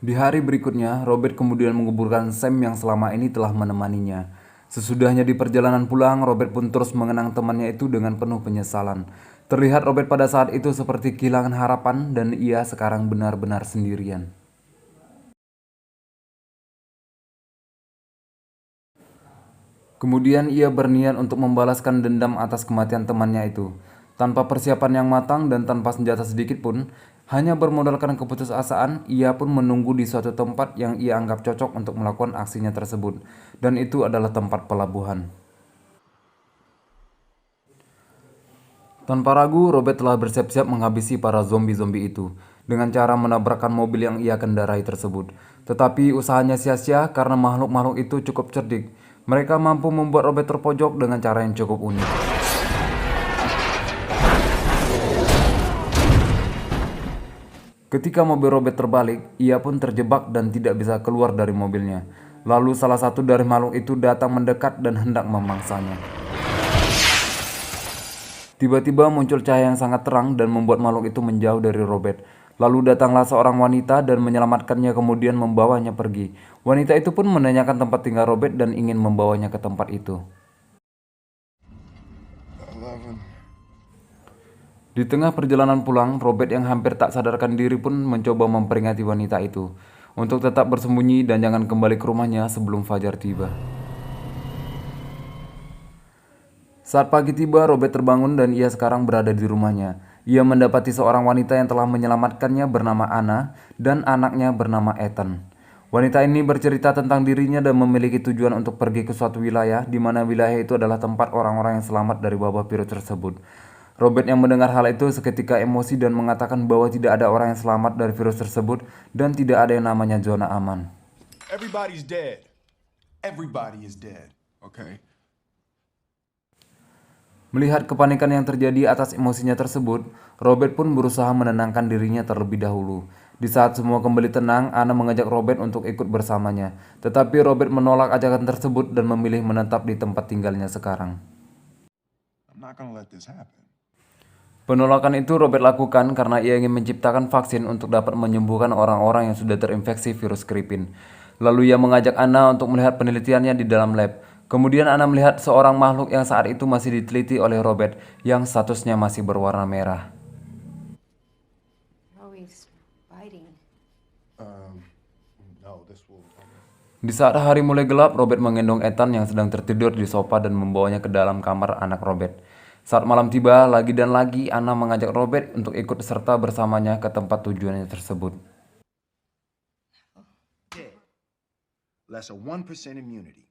Di hari berikutnya, Robert kemudian menguburkan Sam yang selama ini telah menemaninya. Sesudahnya di perjalanan pulang, Robert pun terus mengenang temannya itu dengan penuh penyesalan. Terlihat Robert pada saat itu seperti kehilangan harapan dan ia sekarang benar-benar sendirian. Kemudian ia berniat untuk membalaskan dendam atas kematian temannya itu. Tanpa persiapan yang matang dan tanpa senjata sedikit pun, hanya bermodalkan keputusasaan, ia pun menunggu di suatu tempat yang ia anggap cocok untuk melakukan aksinya tersebut. Dan itu adalah tempat pelabuhan. Tanpa ragu, Robert telah bersiap-siap menghabisi para zombie-zombie itu dengan cara menabrakkan mobil yang ia kendarai tersebut. Tetapi usahanya sia-sia karena makhluk-makhluk itu cukup cerdik. Mereka mampu membuat Robert terpojok dengan cara yang cukup unik. Ketika mobil Robert terbalik, ia pun terjebak dan tidak bisa keluar dari mobilnya. Lalu salah satu dari makhluk itu datang mendekat dan hendak memangsanya. Tiba-tiba muncul cahaya yang sangat terang dan membuat makhluk itu menjauh dari Robert. Lalu datanglah seorang wanita dan menyelamatkannya kemudian membawanya pergi. Wanita itu pun menanyakan tempat tinggal Robert dan ingin membawanya ke tempat itu. Di tengah perjalanan pulang, Robert yang hampir tak sadarkan diri pun mencoba memperingati wanita itu untuk tetap bersembunyi dan jangan kembali ke rumahnya sebelum fajar tiba. Saat pagi tiba, Robert terbangun dan ia sekarang berada di rumahnya. Ia mendapati seorang wanita yang telah menyelamatkannya bernama Anna dan anaknya bernama Ethan. Wanita ini bercerita tentang dirinya dan memiliki tujuan untuk pergi ke suatu wilayah di mana wilayah itu adalah tempat orang-orang yang selamat dari wabah virus tersebut. Robert yang mendengar hal itu seketika emosi dan mengatakan bahwa tidak ada orang yang selamat dari virus tersebut dan tidak ada yang namanya zona aman. Everybody's dead. Everybody is dead. Okay. Melihat kepanikan yang terjadi atas emosinya tersebut, Robert pun berusaha menenangkan dirinya terlebih dahulu. Di saat semua kembali tenang, Anna mengajak Robert untuk ikut bersamanya. Tetapi Robert menolak ajakan tersebut dan memilih menetap di tempat tinggalnya sekarang. I'm not gonna let this happen. Penolakan itu Robert lakukan karena ia ingin menciptakan vaksin untuk dapat menyembuhkan orang-orang yang sudah terinfeksi virus Kripin. Lalu ia mengajak Anna untuk melihat penelitiannya di dalam lab. Kemudian Anna melihat seorang makhluk yang saat itu masih diteliti oleh Robert yang statusnya masih berwarna merah. Oh, he's biting. No, this will. Di saat hari mulai gelap, Robert menggendong Ethan yang sedang tertidur di sofa dan membawanya ke dalam kamar anak Robert. Saat malam tiba, lagi dan lagi Anna mengajak Robert untuk ikut serta bersamanya ke tempat tujuannya tersebut. Dead. Less than 1% immunity.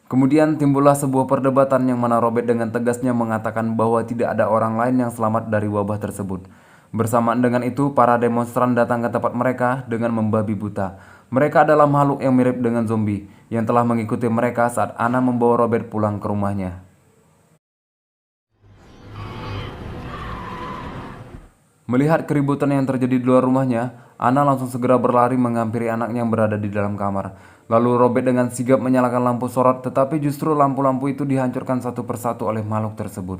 Kemudian timbullah sebuah perdebatan yang mana Robert dengan tegasnya mengatakan bahwa tidak ada orang lain yang selamat dari wabah tersebut. Bersamaan dengan itu, para demonstran datang ke tempat mereka dengan membabi buta. Mereka adalah makhluk yang mirip dengan zombie yang telah mengikuti mereka saat Anna membawa Robert pulang ke rumahnya. Melihat keributan yang terjadi di luar rumahnya, Anna langsung segera berlari menghampiri anaknya yang berada di dalam kamar. Lalu Robert dengan sigap menyalakan lampu sorot, tetapi justru lampu-lampu itu dihancurkan satu persatu oleh makhluk tersebut.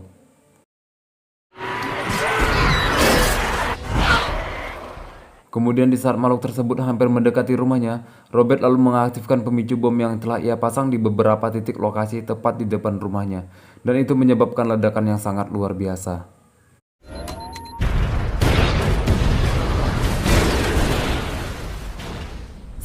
Kemudian di saat makhluk tersebut hampir mendekati rumahnya, Robert lalu mengaktifkan pemicu bom yang telah ia pasang di beberapa titik lokasi tepat di depan rumahnya. Dan itu menyebabkan ledakan yang sangat luar biasa.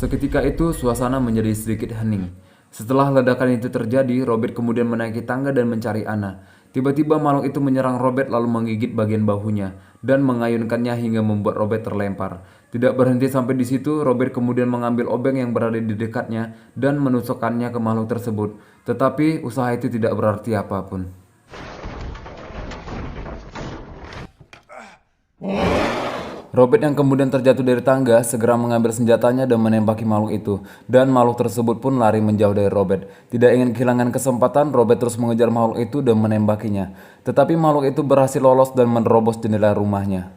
Seketika itu suasana menjadi sedikit hening. Setelah ledakan itu terjadi, Robert kemudian menaiki tangga dan mencari Anna. Tiba-tiba makhluk itu menyerang Robert lalu menggigit bagian bahunya dan mengayunkannya hingga membuat Robert terlempar. Tidak berhenti sampai di situ, Robert kemudian mengambil obeng yang berada di dekatnya dan menusukkannya ke makhluk tersebut. Tetapi usaha itu tidak berarti apapun. Robert yang kemudian terjatuh dari tangga segera mengambil senjatanya dan menembaki makhluk itu. Dan makhluk tersebut pun lari menjauh dari Robert. Tidak ingin kehilangan kesempatan, Robert terus mengejar makhluk itu dan menembakinya. Tetapi makhluk itu berhasil lolos dan menerobos jendela rumahnya.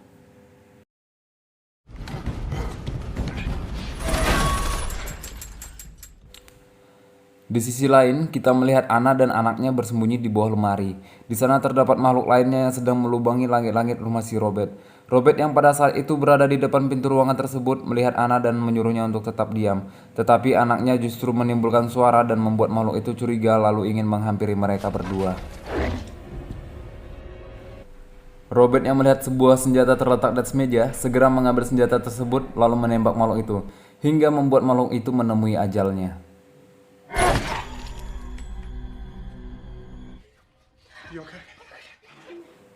Di sisi lain, kita melihat Anna dan anaknya bersembunyi di bawah lemari. Di sana terdapat makhluk lainnya yang sedang melubangi langit-langit rumah si Robert. Robert yang pada saat itu berada di depan pintu ruangan tersebut melihat Anna dan menyuruhnya untuk tetap diam. Tetapi anaknya justru menimbulkan suara dan membuat makhluk itu curiga lalu ingin menghampiri mereka berdua. Robert yang melihat sebuah senjata terletak di atas meja segera mengambil senjata tersebut lalu menembak makhluk itu hingga membuat makhluk itu menemui ajalnya.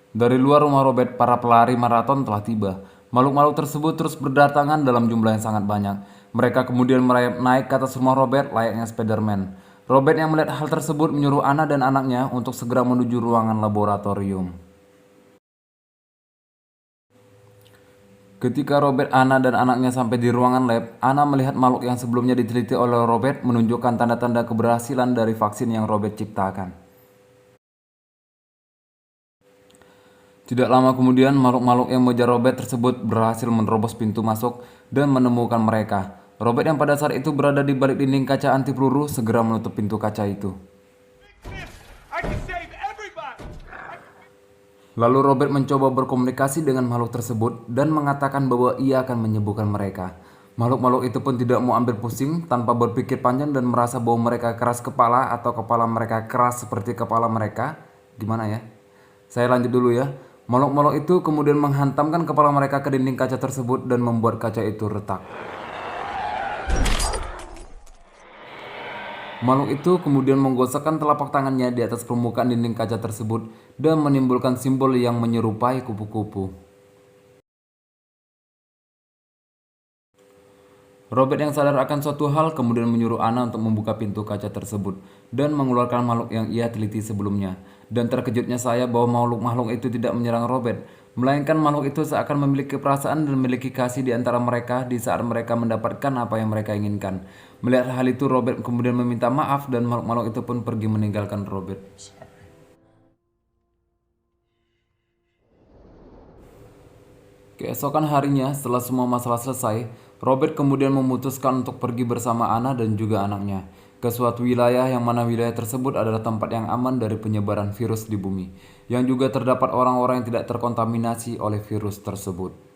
Dari luar rumah Robert, para pelari maraton telah tiba. Makhluk-makhluk tersebut terus berdatangan dalam jumlah yang sangat banyak. Mereka kemudian merayap naik ke atas rumah Robert layaknya Spider-Man. Robert yang melihat hal tersebut menyuruh Anna dan anaknya untuk segera menuju ruangan laboratorium. Ketika Robert, Anna, dan anaknya sampai di ruangan lab, Anna melihat makhluk yang sebelumnya diteliti oleh Robert menunjukkan tanda-tanda keberhasilan dari vaksin yang Robert ciptakan. Tidak lama kemudian, makhluk-makhluk yang mengejar Robert tersebut berhasil menerobos pintu masuk dan menemukan mereka. Robert yang pada saat itu berada di balik dinding kaca anti peluru segera menutup pintu kaca itu. Lalu Robert mencoba berkomunikasi dengan makhluk tersebut dan mengatakan bahwa ia akan menyembuhkan mereka. Makhluk-makhluk itu pun tidak mau ambil pusing tanpa berpikir panjang dan merasa bahwa mereka keras kepala atau kepala mereka keras seperti kepala mereka. Gimana ya? Saya lanjut dulu ya. Makhluk-makhluk itu kemudian menghantamkan kepala mereka ke dinding kaca tersebut dan membuat kaca itu retak. Makhluk itu kemudian menggosokkan telapak tangannya di atas permukaan dinding kaca tersebut dan menimbulkan simbol yang menyerupai kupu-kupu. Robert yang sadar akan suatu hal kemudian menyuruh Anna untuk membuka pintu kaca tersebut dan mengeluarkan makhluk yang ia teliti sebelumnya. Dan terkejutnya saya bahwa makhluk-makhluk itu tidak menyerang Robert, melainkan makhluk itu seakan memiliki perasaan dan memiliki kasih di antara mereka di saat mereka mendapatkan apa yang mereka inginkan. Melihat hal itu, Robert kemudian meminta maaf dan makhluk-makhluk itu pun pergi meninggalkan Robert. Keesokan harinya, setelah semua masalah selesai, Robert kemudian memutuskan untuk pergi bersama Anna dan juga anaknya ke suatu wilayah yang mana wilayah tersebut adalah tempat yang aman dari penyebaran virus di bumi, yang juga terdapat orang-orang yang tidak terkontaminasi oleh virus tersebut.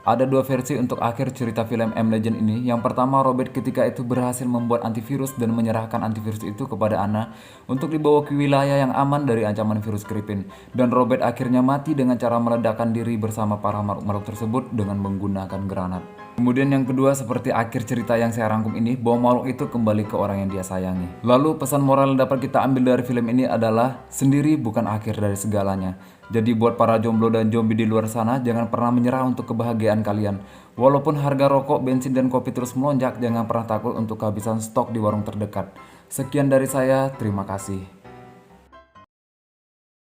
Ada dua versi untuk akhir cerita film M. Legend ini. Yang pertama, Robert ketika itu berhasil membuat antivirus dan menyerahkan antivirus itu kepada Anna untuk dibawa ke wilayah yang aman dari ancaman virus Kripin. Dan Robert akhirnya mati dengan cara meledakkan diri bersama para makhluk-makhluk tersebut dengan menggunakan granat. Kemudian yang kedua, seperti akhir cerita yang saya rangkum ini, bahwa makhluk itu kembali ke orang yang dia sayangi. Lalu pesan moral yang dapat kita ambil dari film ini adalah sendiri bukan akhir dari segalanya. Jadi buat para jomblo dan zombie di luar sana, jangan pernah menyerah untuk kebahagiaan kalian. Walaupun harga rokok, bensin, dan kopi terus melonjak, jangan pernah takut untuk kehabisan stok di warung terdekat. Sekian dari saya, terima kasih.